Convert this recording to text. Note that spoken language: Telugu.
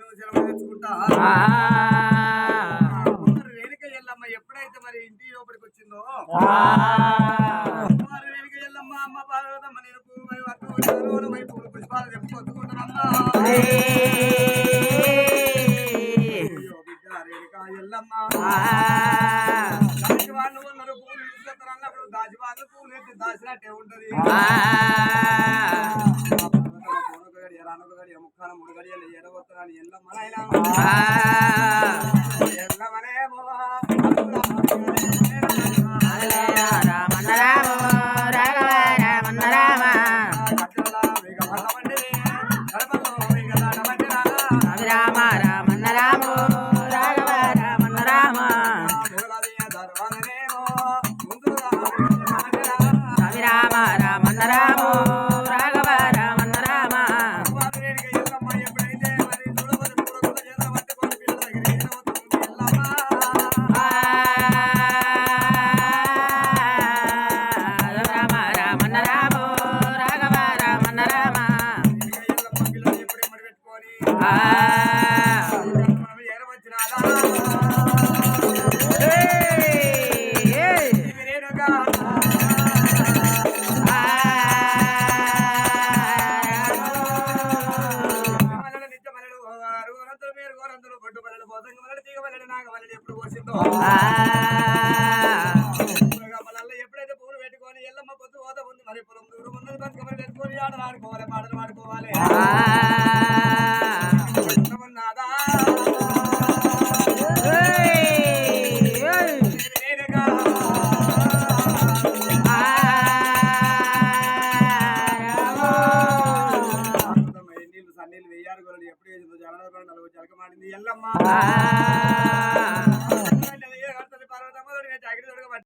తెచ్చుకుంటా రేణుక ఎల్లమ్మ ఎప్పుడైతే మరి ఇంటి లోపలికి వచ్చిందో రేణుక ఎల్లమ్మ అమ్మ పార్వతమ్మ నేను పూలు పుష్పాలు చెప్పుకొచ్చుకుంటానమ్మా రేణుక ఎల్లమ్మ దాచివాళ్ళు ఉన్నారు పూలు తీసుకొస్తారు అన్నప్పుడు దాచివాళ్ళు పూలు ఎత్తి దాచినట్టే ఉంటది ముఖాన మూడు గడియలు ఎడగొత్తాను ఎల్లమ్మనైనా ఎల్లమనే ఎప్పుడైతే పూలు పెట్టుకొని ఎల్లమ్మ పొద్దు పోతా ఉంది మరి పొలం దూరం ఉన్నది బతుకమ్మలు పెట్టుకొని ఆటలు ఆడుకోవాలి పాటలు ఆడుకోవాలి నీళ్ళు సన్నీళ్ళు వెయ్యాలి గొర్రెలు ఎప్పుడు వేసిందో జలనలు జలకమాడింది ఎల్లమ్మ